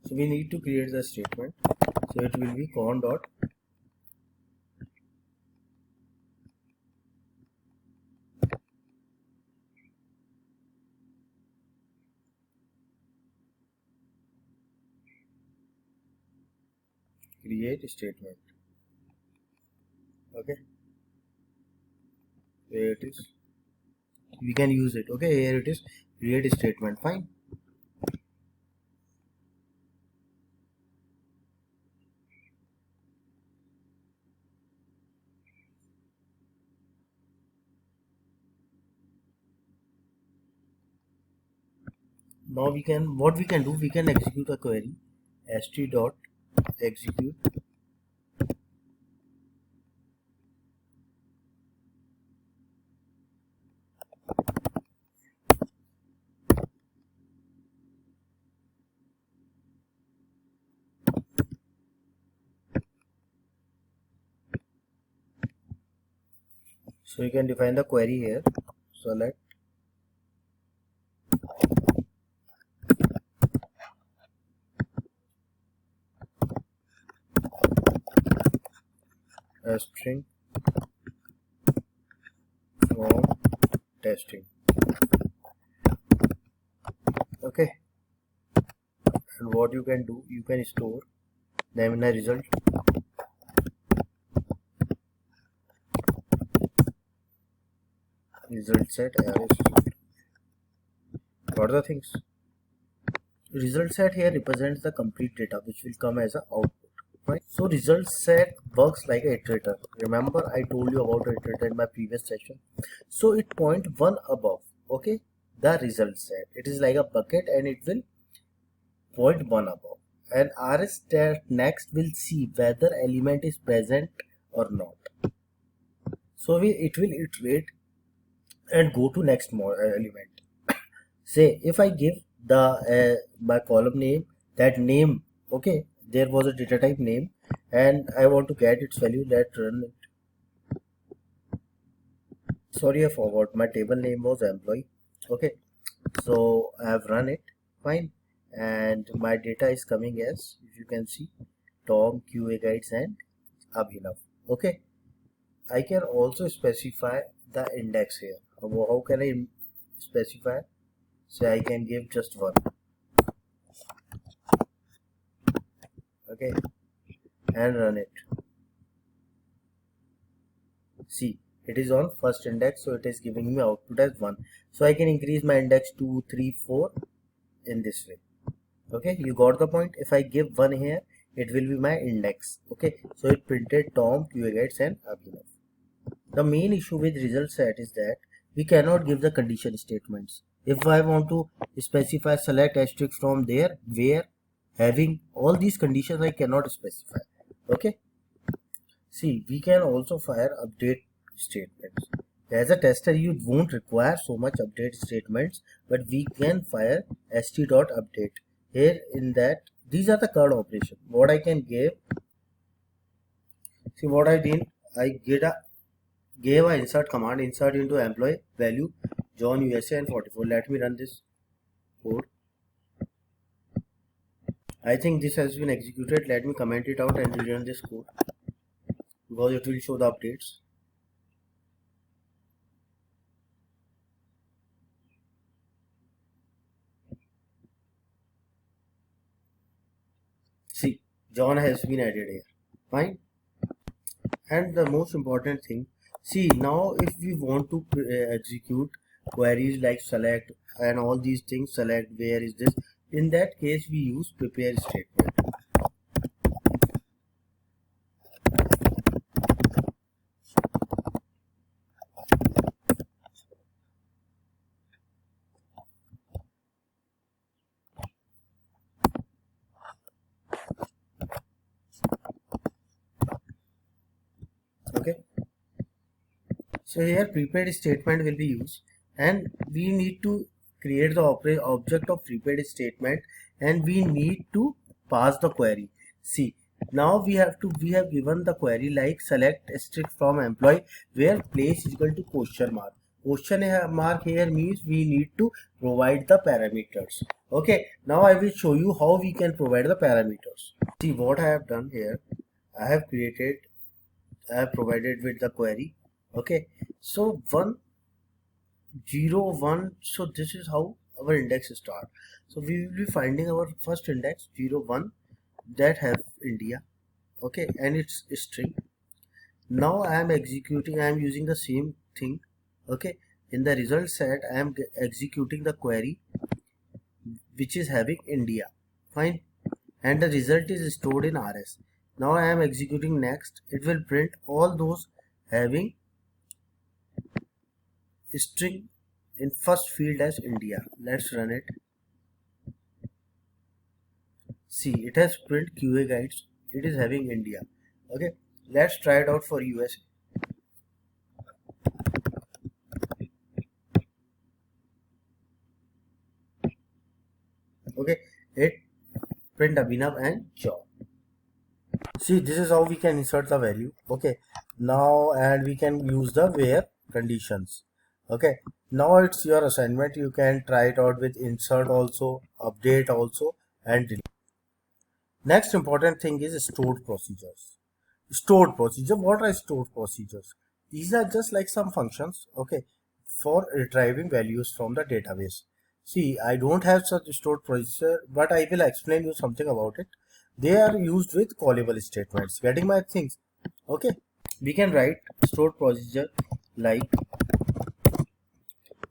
So we need to create the statement. So it will be con dot create statement. Okay, here it is. We can use it. Okay, here it is, create statement. Fine. Now we can, what we can do, we can execute a query st dot execute so you can define the query here. Select a string from testing. Okay, and what you can do, you can store them in a result. Result set array. What are the things? Result set here represents the complete data which will come as an output. Right? So result set works like a iterator. Remember I told you about iterator in my previous session. So it point one above. Okay, the result set. It is like a bucket and it will point one above. And RS next will see whether element is present or not. So it will iterate and go to next element. Say if I give the my column name, that name, okay, there was a data type name and I want to get its value. Let's run it. Sorry, I forgot, my table name was employee. Okay, so I have run it. Fine, and my data is coming as, if you can see, Tom, QA guides and Abhinav. Okay, I can also specify the index here. How can I specify? So I can give just one. Okay, and run it. See, it is on first index, so it is giving me output as 1. So I can increase my index 2, 3, 4 in this way. Okay, you got the point. If I give 1 here, it will be my index. Okay, so it printed Tom, QA guides and Abhinav. The main issue with result set is that we cannot give the condition statements. If I want to specify select asterisk from there, where, having, all these conditions I cannot specify. Okay, see, we can also fire update statements. As a tester, you won't require so much update statements, but we can fire st.update. Here in that, these are the current operation. What I can give, see what I did, I gave a insert command, insert into employee value John USA and 44. Let me run this code. I think this has been executed. Let me comment it out and rerun this code because it will show the updates. See, John has been added here. Fine. And the most important thing, see, now if we want to execute queries like select and all these things, select where is this, in that case we use prepare statement. Okay, so here prepared statement will be used and we need to create the object of prepared statement and we need to pass the query. See, now we have given the query like select asterisk from employee where place is equal to question mark. question mark here means we need to provide the parameters. Okay, now I will show you how we can provide the parameters. See what I have done here. I have provided with the query. Okay, so 1 0 1, so this is how our index start. So we will be finding our first index 0 1 that have India. Okay, and it's string. Now I am executing, I am using the same thing. Okay, in the result set I am executing the query which is having India. Fine, and the result is stored in RS. Now I am executing next. It will print all those having string in first field as India. Let's run it. See, it has print QA guides. It is having India. Okay, let's try it out for US. Okay, it print Abhinav and job. See, this is how we can insert the value. Okay, now and we can use the where conditions. Okay, now it's your assignment. You can try it out with insert also, update also, and delete. Next important thing is stored procedures. Stored procedure. What are stored procedures? These are just like some functions, okay, for retrieving values from the database. See, I don't have such stored procedure, but I will explain you something about it. They are used with callable statements. Getting my things? Okay. We can write stored procedure like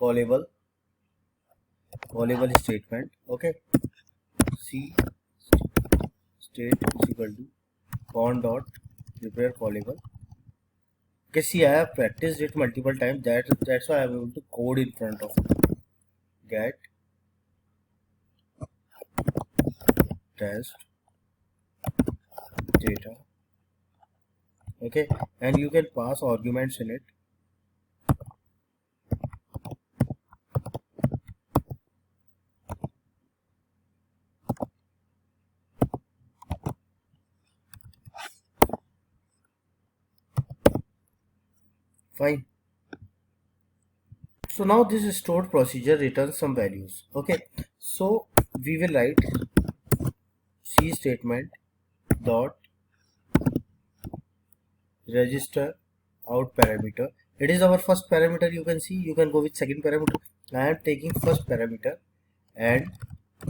callable statement. Okay. C state is equal to con dot prepare callable. Okay, see, I have practiced it multiple times. That's why I'm able to code in front of it. Get test data. Okay, and you can pass arguments in it. Fine. So now this stored procedure returns some values. Okay, so we will write C statement dot register out parameter. It is our first parameter. You can see, you can go with second parameter. I am taking first parameter, and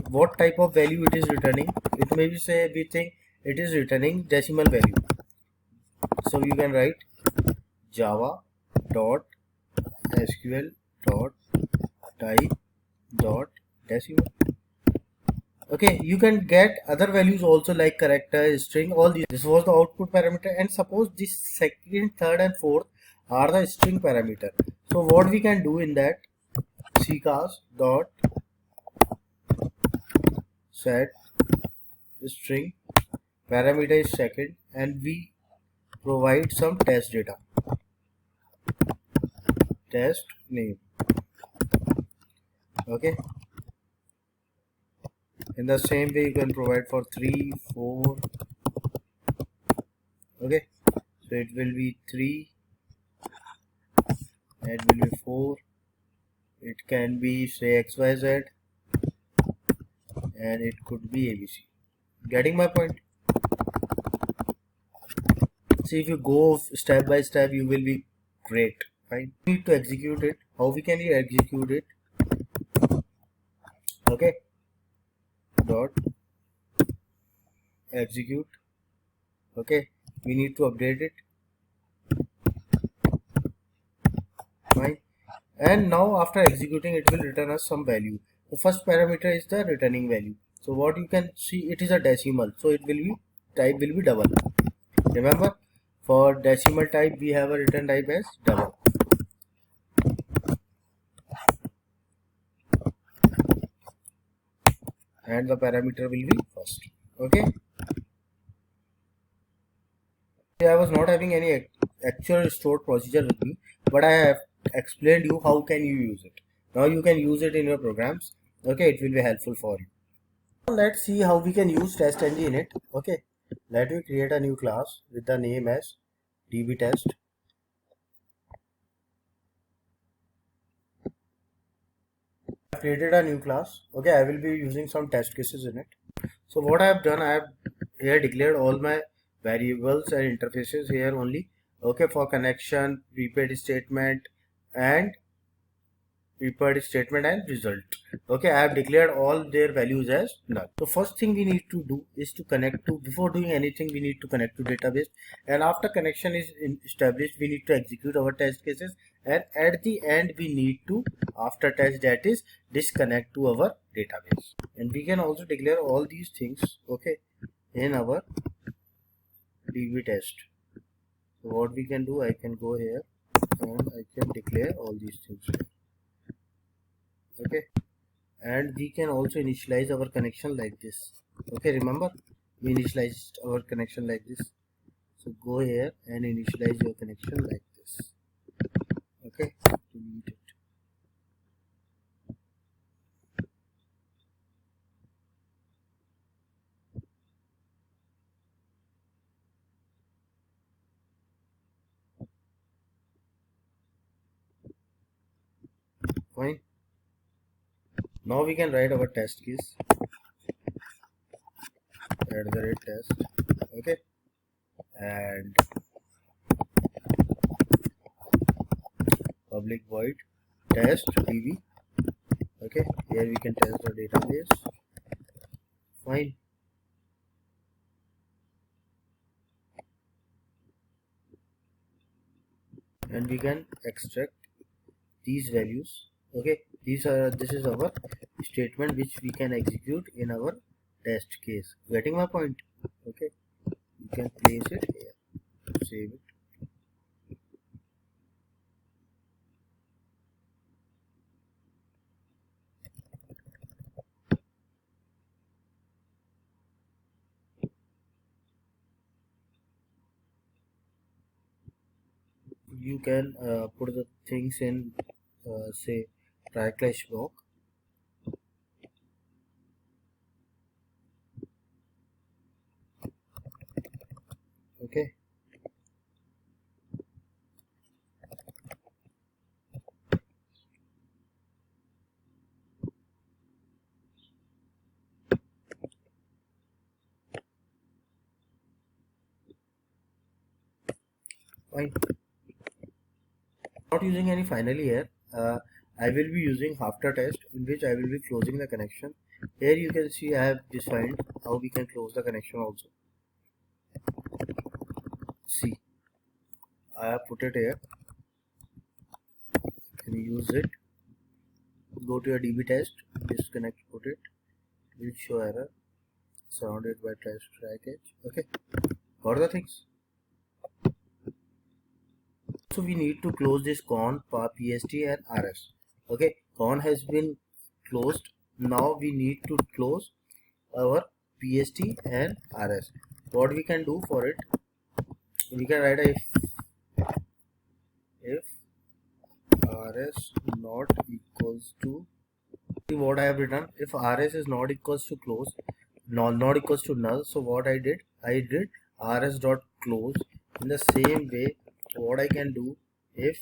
what type of value it is returning? It may be, say, we think it is returning decimal value. So you can write java dot sql dot type dot decimal. Okay, you can get other values also like character, string, all these. This was the output parameter, and suppose this second, third and fourth are the string parameter. So what we can do in that, ccast dot set string parameter is second, and we provide some test data, test name. Okay, in the same way you can provide for 3 4. Okay, so it will be 3, it will be 4, it can be, say, xyz, and it could be abc. Getting my point? See, if you go step by step, you will be great. Fine, we need to execute it. How we can execute it? Okay, dot execute. Okay, we need to update it. Fine, and now after executing, it will return us some value. The first parameter is the returning value. So what you can see, it is a decimal, so it will be, type will be double. Remember, for decimal type we have a return type as double. And the parameter will be first. Okay, I was not having any actual stored procedure with me, but I have explained you how can you use it. Now you can use it in your programs. Okay, it will be helpful for you. Now let's see how we can use TestNG in it. Okay, let me create a new class with the name as dbtest. created a new class. Okay, I will be using some test cases in it. So what I have done, I have here declared all my variables and interfaces here only. Okay, for connection, prepaid statement, and prepared statement and result. Okay, I have declared all their values as null. So first thing we need to do is to connect to, before doing anything, we need to connect to database, and after connection is established, we need to execute our test cases, and at the end we need to, after test, that is disconnect to our database. And we can also declare all these things, okay, in our db test. So what we can do, I can go here and I can declare all these things here. Okay, and we can also initialize our connection like this. Okay, remember we initialized our connection like this. So go here and initialize your connection like this. Okay, delete it. Fine. Now we can write our test case @test. Okay, and public void test db. Okay, here we can test the database. Fine. And we can extract these values. Okay, this is our statement which we can execute in our test case. Getting my point? Okay, you can place it here, save it. You can put the things in say try clash block. Okay, fine. Not using any finally here. I will be using after test, in which I will be closing the connection. Here you can see I have defined how we can close the connection also. See, I have put it here. Can you use it? Go to your db test, disconnect, put it. Will show error surrounded by test package. Okay, got the things. So we need to close this con, pst and rs. Okay, con has been closed. Now we need to close our pst and rs. What we can do for it, we can write a if rs not equals to, what I have written, if rs is not equals to close, not equals to null. So what I did rs dot close. In the same way, what I can do, if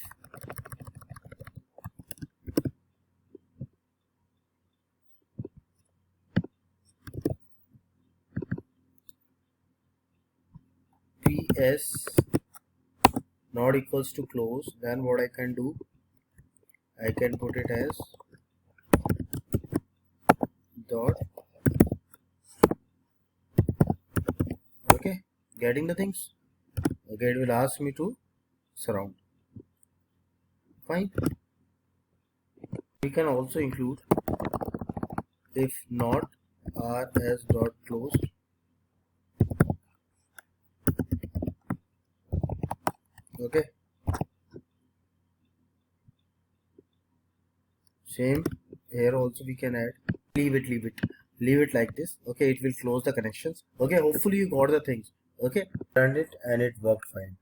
ps not equals to close, then what I can do, I can put it as dot. Okay, getting the things. Okay, it will ask me to surround. Fine. We can also include if not rs dot closed. Okay, same here also we can add. Leave it like this. Okay, it will close the connections. Okay, hopefully you got the things. Okay, turned it and it worked fine.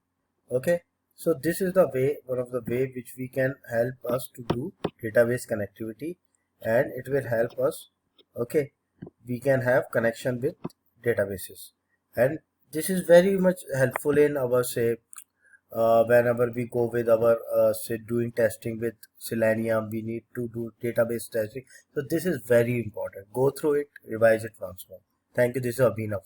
Okay, so this is the way, one of the way which we can help us to do database connectivity, and it will help us. Okay, we can have connection with databases, and this is very much helpful in our say whenever we go with our doing testing with Selenium, we need to do database testing. So this is very important. Go through it, revise it once more. Thank you. This is Abhinav.